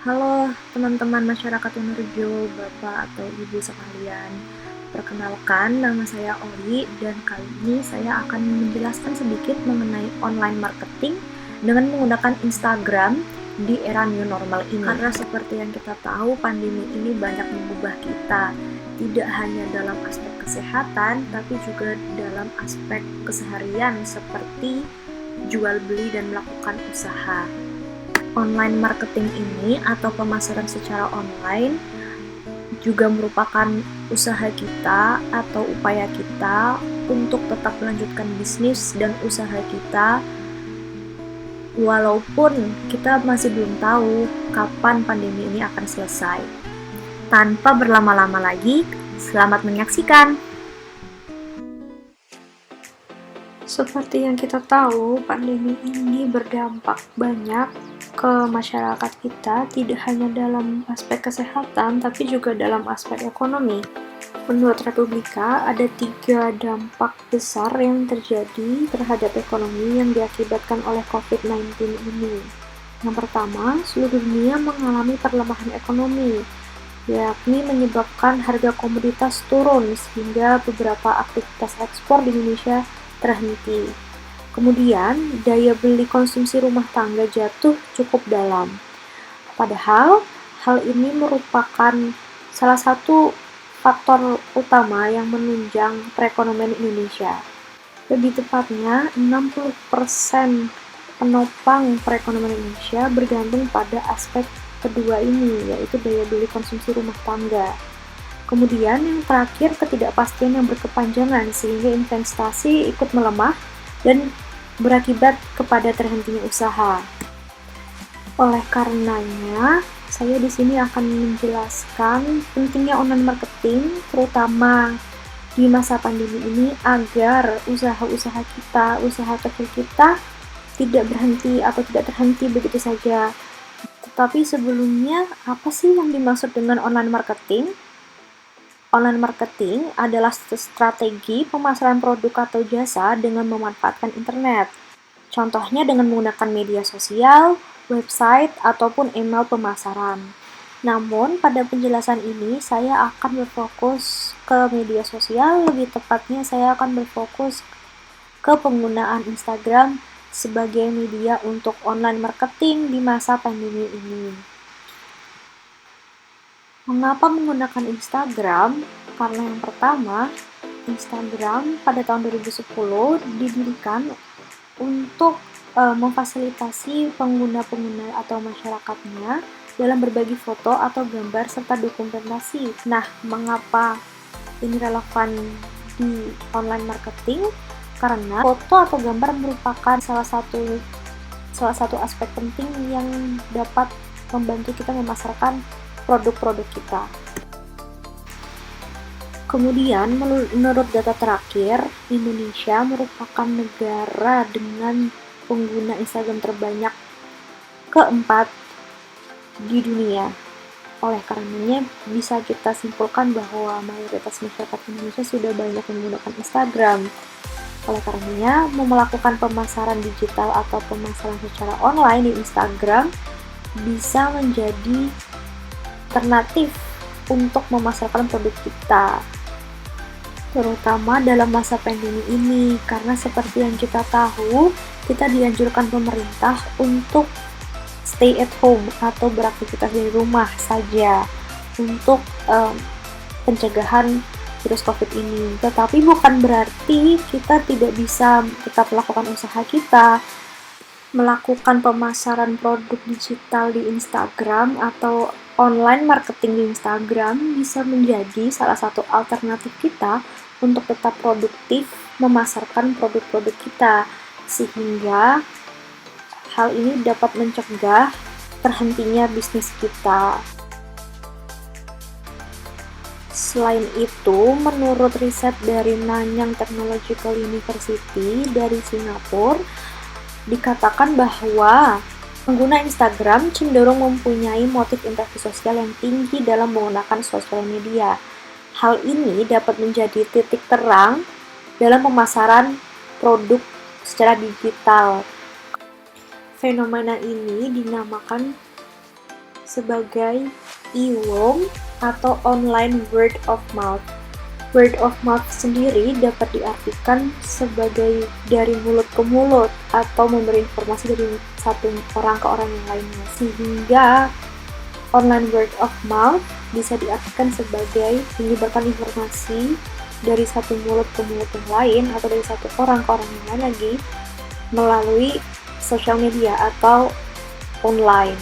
Halo teman-teman masyarakat Wonorejo, Bapak atau Ibu sekalian. Perkenalkan, nama saya Oli dan kali ini saya akan menjelaskan sedikit mengenai online marketing dengan menggunakan Instagram di era new normal ini. Karena seperti yang kita tahu, pandemi ini banyak mengubah kita, tidak hanya dalam aspek kesehatan, tapi juga dalam aspek keseharian seperti jual beli dan melakukan usaha. Online marketing ini atau pemasaran secara online juga merupakan usaha kita atau upaya kita untuk tetap melanjutkan bisnis dan usaha kita walaupun kita masih belum tahu kapan pandemi ini akan selesai. Tanpa berlama-lama lagi, selamat menyaksikan. Seperti yang kita tahu, pandemi ini berdampak banyak ke masyarakat kita, tidak hanya dalam aspek kesehatan, tapi juga dalam aspek ekonomi. Menurut Republika, ada 3 dampak besar yang terjadi terhadap ekonomi yang diakibatkan oleh COVID-19 ini. Yang pertama, seluruh dunia mengalami perlemahan ekonomi, yakni menyebabkan harga komoditas turun sehingga beberapa aktivitas ekspor di Indonesia terhenti. Kemudian, daya beli konsumsi rumah tangga jatuh cukup dalam. Padahal, hal ini merupakan salah satu faktor utama yang menunjang perekonomian Indonesia. Lebih tepatnya, 60% penopang perekonomian Indonesia bergantung pada aspek kedua ini, yaitu daya beli konsumsi rumah tangga. Kemudian yang terakhir, ketidakpastian yang berkepanjangan sehingga investasi ikut melemah dan berakibat kepada terhentinya usaha. Oleh karenanya, saya di sini akan menjelaskan pentingnya online marketing, terutama di masa pandemi ini, agar usaha-usaha kita, usaha kecil kita tidak berhenti atau tidak terhenti begitu saja. Tetapi sebelumnya, apa sih yang dimaksud dengan online marketing? Online marketing adalah strategi pemasaran produk atau jasa dengan memanfaatkan internet. Contohnya dengan menggunakan media sosial, website, ataupun email pemasaran. Namun, pada penjelasan ini saya akan berfokus ke media sosial, lebih tepatnya saya akan berfokus ke penggunaan Instagram sebagai media untuk online marketing di masa pandemi ini. Mengapa menggunakan Instagram? Karena yang pertama, Instagram pada tahun 2010 didirikan untuk memfasilitasi pengguna-pengguna atau masyarakatnya dalam berbagi foto atau gambar serta dokumentasi. Nah, mengapa ini relevan di online marketing? Karena foto atau gambar merupakan salah satu aspek penting yang dapat membantu kita memasarkan produk-produk kita. Kemudian, menurut data terakhir, Indonesia merupakan negara dengan pengguna Instagram terbanyak keempat di dunia. Oleh karenanya, bisa kita simpulkan bahwa mayoritas masyarakat Indonesia sudah banyak menggunakan Instagram. Oleh karenanya, melakukan pemasaran digital atau pemasaran secara online di Instagram bisa menjadi alternatif untuk memasarkan produk kita, terutama dalam masa pandemi ini, karena seperti yang kita tahu, kita dianjurkan pemerintah untuk stay at home atau beraktivitas dari rumah saja untuk pencegahan virus COVID ini. Tetapi bukan berarti kita tidak bisa tetap melakukan usaha kita, melakukan pemasaran produk digital di Instagram atau online marketing di Instagram bisa menjadi salah satu alternatif kita untuk tetap produktif memasarkan produk-produk kita, sehingga hal ini dapat mencegah terhentinya bisnis kita. Selain itu, menurut riset dari Nanyang Technological University dari Singapura, dikatakan bahwa pengguna Instagram cenderung mempunyai motif interaksi sosial yang tinggi dalam menggunakan sosial media. Hal ini dapat menjadi titik terang dalam pemasaran produk secara digital. Fenomena ini dinamakan sebagai e-worm atau online word of mouth. Word of mouth sendiri dapat diartikan sebagai dari mulut ke mulut atau memberi informasi dari satu orang ke orang yang lainnya, sehingga online word of mouth bisa diartikan sebagai menyebarkan informasi dari satu mulut ke mulut yang lain atau dari satu orang ke orang yang lain lagi melalui sosial media atau online.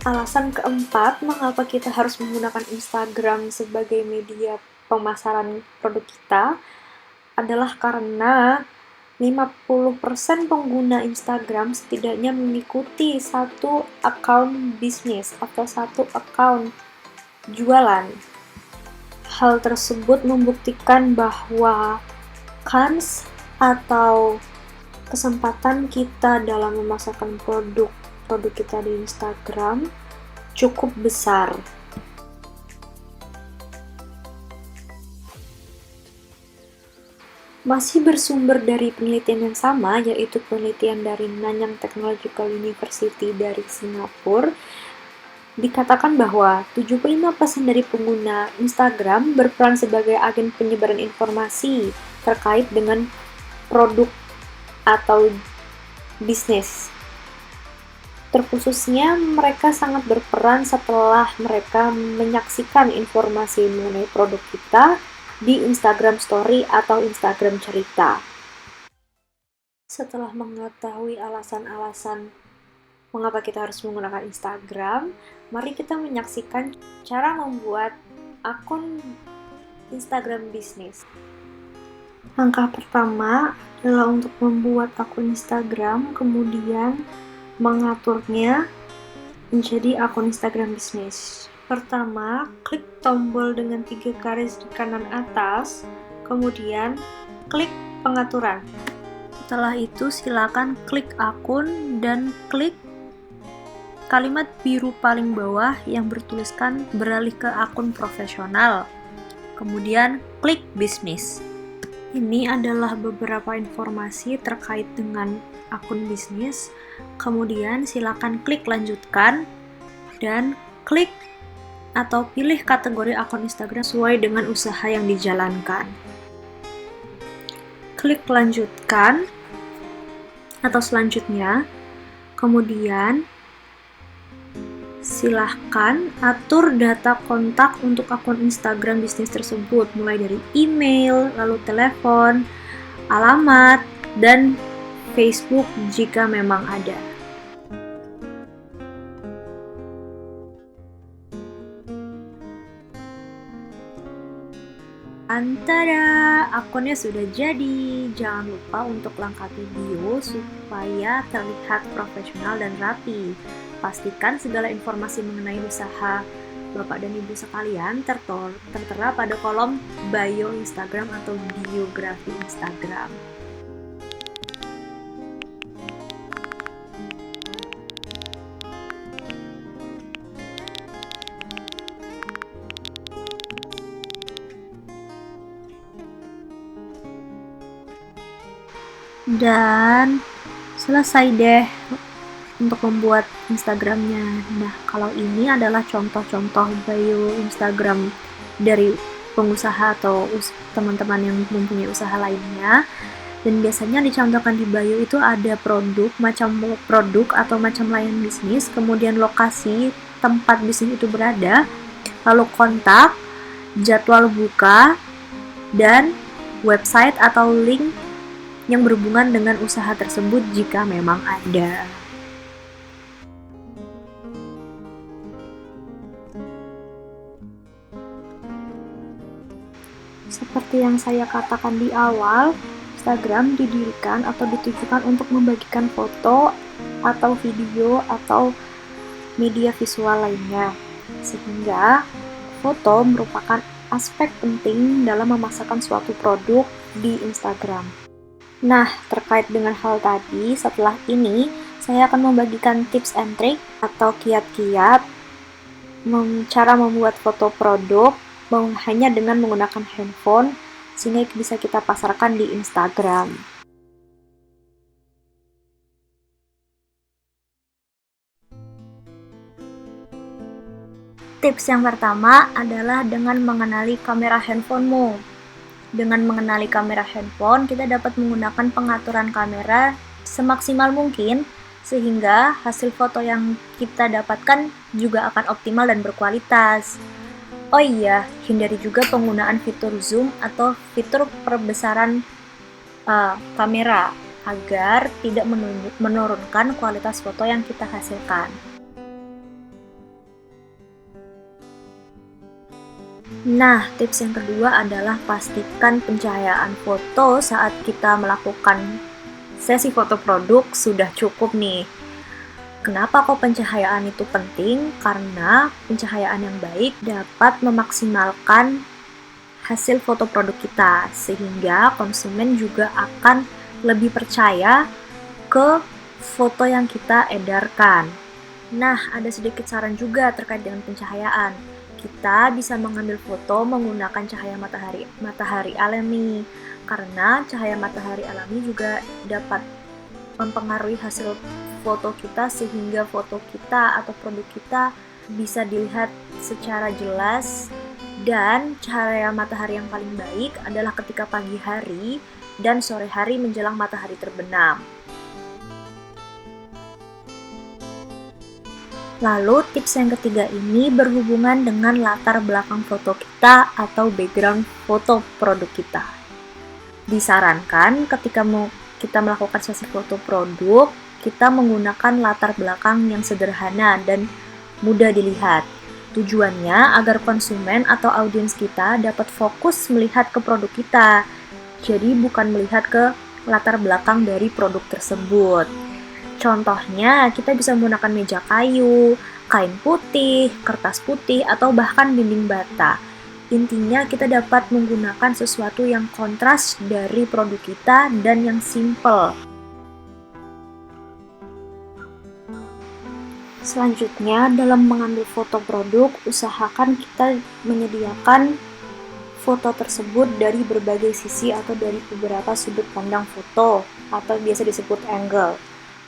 Alasan keempat, mengapa kita harus menggunakan Instagram sebagai media pemasaran produk kita adalah karena 50% pengguna Instagram setidaknya mengikuti satu akun bisnis atau satu akun jualan. Hal tersebut membuktikan bahwa kans atau kesempatan kita dalam memasarkan produk kita di Instagram cukup besar. Masih bersumber dari penelitian yang sama, yaitu penelitian dari Nanyang Technological University dari Singapura, dikatakan bahwa 75% dari pengguna Instagram berperan sebagai agen penyebaran informasi terkait dengan produk atau bisnis. Terkhususnya, mereka sangat berperan setelah mereka menyaksikan informasi mengenai produk kita di Instagram Story atau Instagram Cerita. Setelah mengetahui alasan-alasan mengapa kita harus menggunakan Instagram, mari kita menyaksikan cara membuat akun Instagram bisnis. Langkah pertama adalah untuk membuat akun Instagram, kemudian mengaturnya menjadi akun Instagram bisnis. Pertama, klik tombol dengan 3 garis di kanan atas, kemudian klik pengaturan. Setelah itu, silakan klik akun dan klik kalimat biru paling bawah yang bertuliskan beralih ke akun profesional. Kemudian klik bisnis. Ini adalah beberapa informasi terkait dengan akun bisnis. Kemudian silakan klik lanjutkan dan klik atau pilih kategori akun Instagram sesuai dengan usaha yang dijalankan. Klik lanjutkan atau selanjutnya. Kemudian silahkan atur data kontak untuk akun Instagram bisnis tersebut, mulai dari email, lalu telepon, alamat, dan Facebook jika memang ada. Tada, akunnya sudah jadi. Jangan lupa untuk lengkapi bio supaya terlihat profesional dan rapi. Pastikan segala informasi mengenai usaha Bapak dan Ibu sekalian tertera pada kolom bio Instagram atau biografi Instagram. Dan selesai deh untuk membuat Instagramnya. Nah, kalau ini adalah contoh-contoh bio Instagram dari pengusaha atau teman-teman yang mempunyai usaha lainnya. Dan biasanya dicontohkan di bio itu ada produk, macam produk atau macam layanan bisnis, kemudian lokasi tempat bisnis itu berada, lalu kontak, jadwal buka, dan website atau link yang berhubungan dengan usaha tersebut jika memang ada. Seperti yang saya katakan di awal, Instagram didirikan atau ditujukan untuk membagikan foto atau video atau media visual lainnya. Sehingga foto merupakan aspek penting dalam memasarkan suatu produk di Instagram. Nah, terkait dengan hal tadi, setelah ini saya akan membagikan tips and trick atau kiat-kiat cara membuat foto produk hanya dengan menggunakan handphone sehingga bisa kita pasarkan di Instagram. Tips yang pertama adalah dengan mengenali kamera handphonemu. Dengan mengenali kamera handphone, kita dapat menggunakan pengaturan kamera semaksimal mungkin sehingga hasil foto yang kita dapatkan juga akan optimal dan berkualitas. Oh iya, hindari juga penggunaan fitur zoom atau fitur perbesaran kamera agar tidak menurunkan kualitas foto yang kita hasilkan. Nah, tips yang kedua adalah pastikan pencahayaan foto saat kita melakukan sesi foto produk sudah cukup nih. Kenapa kok pencahayaan itu penting? Karena pencahayaan yang baik dapat memaksimalkan hasil foto produk kita, sehingga konsumen juga akan lebih percaya ke foto yang kita edarkan. Nah, ada sedikit saran juga terkait dengan pencahayaan. Kita bisa mengambil foto menggunakan cahaya matahari alami, karena cahaya matahari alami juga dapat mempengaruhi hasil foto kita sehingga foto kita atau produk kita bisa dilihat secara jelas. Dan cahaya matahari yang paling baik adalah ketika pagi hari dan sore hari menjelang matahari terbenam. Lalu tips yang ketiga ini berhubungan dengan latar belakang foto kita atau background foto produk kita. Disarankan ketika kita melakukan sesi foto produk, kita menggunakan latar belakang yang sederhana dan mudah dilihat. Tujuannya agar konsumen atau audiens kita dapat fokus melihat ke produk kita. Jadi bukan melihat ke latar belakang dari produk tersebut. Contohnya, kita bisa menggunakan meja kayu, kain putih, kertas putih, atau bahkan dinding bata. Intinya, kita dapat menggunakan sesuatu yang kontras dari produk kita dan yang simple. Selanjutnya, dalam mengambil foto produk, usahakan kita menyediakan foto tersebut dari berbagai sisi atau dari beberapa sudut pandang foto, atau biasa disebut angle.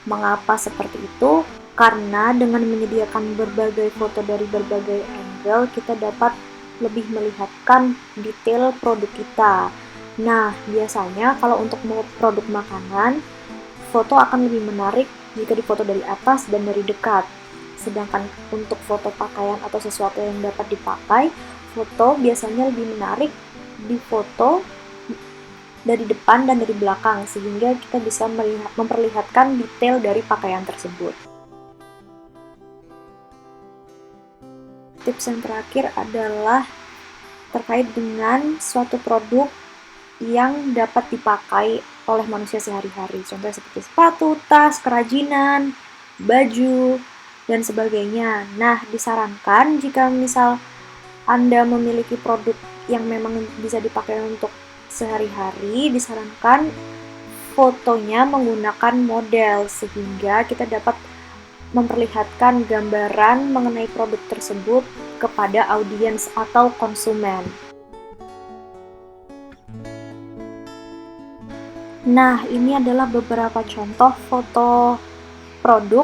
Mengapa seperti itu? Karena dengan menyediakan berbagai foto dari berbagai angle, kita dapat lebih melihatkan detail produk kita. Nah, biasanya kalau untuk produk makanan, foto akan lebih menarik jika difoto dari atas dan dari dekat. Sedangkan untuk foto pakaian atau sesuatu yang dapat dipakai, foto biasanya lebih menarik difoto dari depan dan dari belakang, sehingga kita bisa memperlihatkan detail dari pakaian tersebut. Tips yang terakhir adalah terkait dengan suatu produk yang dapat dipakai oleh manusia sehari-hari. Contohnya seperti sepatu, tas, kerajinan, baju, dan sebagainya. Nah, disarankan jika misal Anda memiliki produk yang memang bisa dipakai untuk sehari-hari, disarankan fotonya menggunakan model sehingga kita dapat memperlihatkan gambaran mengenai produk tersebut kepada audiens atau konsumen. Nah, ini adalah beberapa contoh foto produk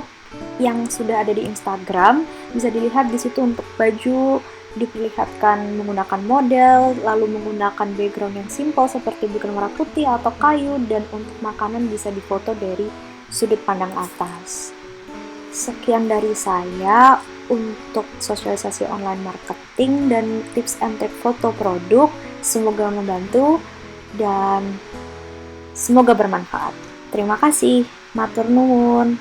yang sudah ada di Instagram. Bisa dilihat di situ untuk baju diperlihatkan menggunakan model, lalu menggunakan background yang simple seperti background warna putih atau kayu, dan untuk makanan bisa difoto dari sudut pandang atas. Sekian dari saya untuk sosialisasi online marketing dan tips and trik foto produk. Semoga membantu dan semoga bermanfaat. Terima kasih. Matur nuwun.